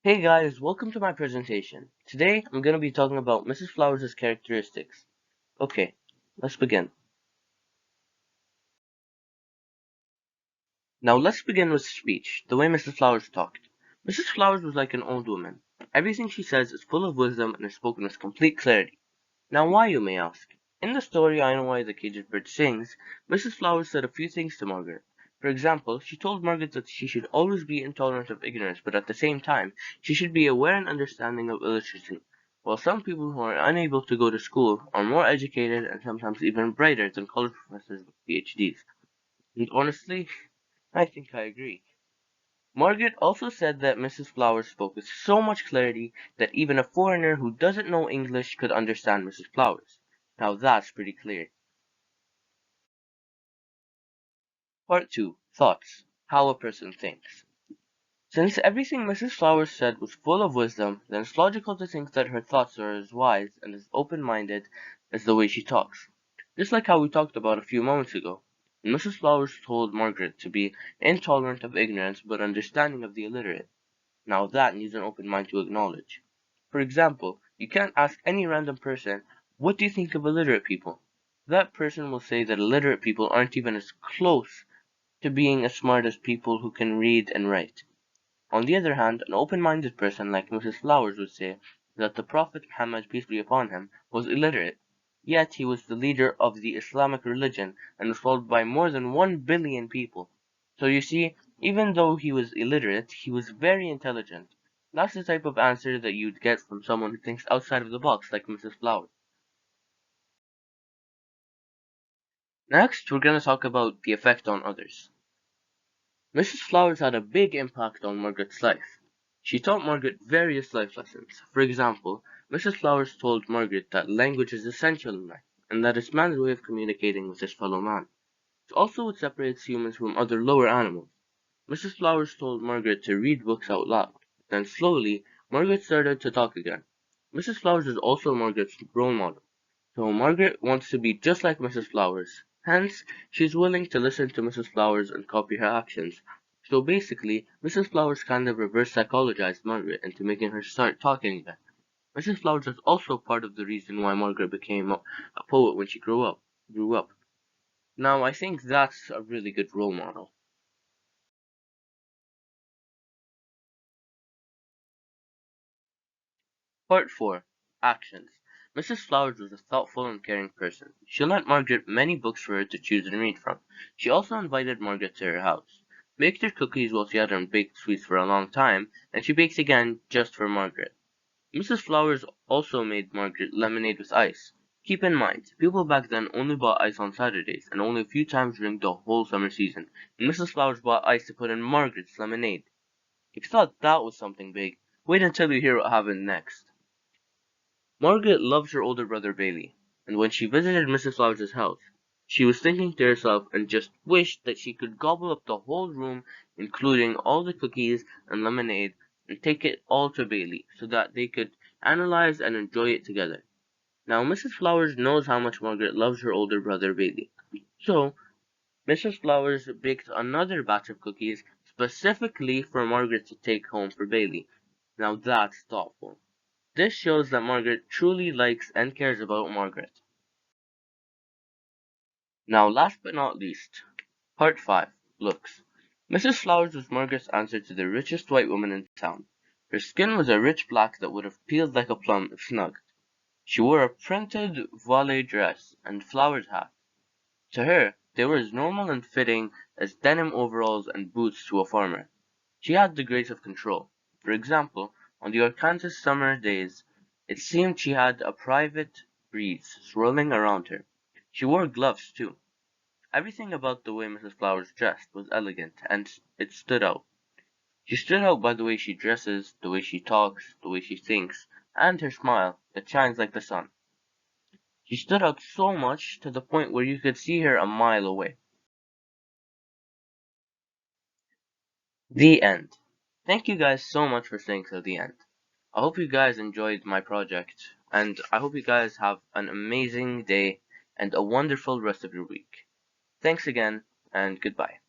Hey guys, welcome to my presentation. Today I'm going to be talking about Mrs. Flowers' characteristics. Okay, let's begin. Now let's begin with speech, the way Mrs. Flowers talked. Mrs. Flowers was like an old woman. Everything she says is full of wisdom and is spoken with complete clarity. Now why, you may ask? In the story I Know Why the Caged Bird Sings, Mrs. Flowers said a few things to Margaret. For example, she told Margaret that she should always be intolerant of ignorance, but at the same time, she should be aware and understanding of illiteracy. While some people who are unable to go to school are more educated and sometimes even brighter than college professors with PhDs. And honestly, I think I agree. Margaret also said that Mrs. Flowers spoke with so much clarity that even a foreigner who doesn't know English could understand Mrs. Flowers. Now that's pretty clear. Part 2. Thoughts. How a person thinks. Since everything Mrs. Flowers said was full of wisdom, then it's logical to think that her thoughts are as wise and as open-minded as the way she talks. Just like how we talked about a few moments ago. Mrs. Flowers told Margaret to be intolerant of ignorance but understanding of the illiterate. Now that needs an open mind to acknowledge. For example, you can't ask any random person, what do you think of illiterate people? That person will say that illiterate people aren't even as close to being as smart as people who can read and write. On the other hand, an open-minded person like Mrs. Flowers would say that the Prophet Muhammad, peace be upon him, was illiterate. Yet he was the leader of the Islamic religion and was followed by more than 1 billion people. So you see, even though he was illiterate, he was very intelligent. That's the type of answer that you'd get from someone who thinks outside of the box like Mrs. Flowers. Next, we're going to talk about the effect on others. Mrs. Flowers had a big impact on Margaret's life. She taught Margaret various life lessons. For example, Mrs. Flowers told Margaret that language is essential in life, and that it's man's way of communicating with his fellow man. It's also what separates humans from other lower animals. Mrs. Flowers told Margaret to read books out loud. Then slowly, Margaret started to talk again. Mrs. Flowers is also Margaret's role model. So Margaret wants to be just like Mrs. Flowers. Hence, she's willing to listen to Mrs. Flowers and copy her actions. So basically, Mrs. Flowers kind of reverse psychologized Margaret into making her start talking again. Mrs. Flowers is also part of the reason why Margaret became a poet when she grew up. Now, I think that's a really good role model. Part 4. Actions. Mrs. Flowers was a thoughtful and caring person. She lent Margaret many books for her to choose and read from. She also invited Margaret to her house, baked her cookies while she hadn't baked sweets for a long time, and she baked again just for Margaret. Mrs. Flowers also made Margaret lemonade with ice. Keep in mind, people back then only bought ice on Saturdays, and only a few times during the whole summer season. And Mrs. Flowers bought ice to put in Margaret's lemonade. If you thought that was something big, wait until you hear what happened next. Margaret loved her older brother Bailey, and when she visited Mrs. Flowers' house, she was thinking to herself and just wished that she could gobble up the whole room, including all the cookies and lemonade, and take it all to Bailey, so that they could analyze and enjoy it together. Now Mrs. Flowers knows how much Margaret loves her older brother Bailey. So, Mrs. Flowers baked another batch of cookies specifically for Margaret to take home for Bailey. Now that's thoughtful. This shows that Margaret truly likes and cares about Margaret. Now, last but not least, Part 5. Looks. Mrs. Flowers was Margaret's answer to the richest white woman in town. Her skin was a rich black that would have peeled like a plum if snugged. She wore a printed voile dress and flowered hat. To her, they were as normal and fitting as denim overalls and boots to a farmer. She had the grace of control. For example, on the Arkansas summer days, it seemed she had a private breeze swirling around her. She wore gloves, too. Everything about the way Mrs. Flowers dressed was elegant, and it stood out. She stood out by the way she dresses, the way she talks, the way she thinks, and her smile that shines like the sun. She stood out so much to the point where you could see her a mile away. The end. Thank you guys so much for staying till the end. I hope you guys enjoyed my project, and I hope you guys have an amazing day and a wonderful rest of your week. Thanks again, and goodbye.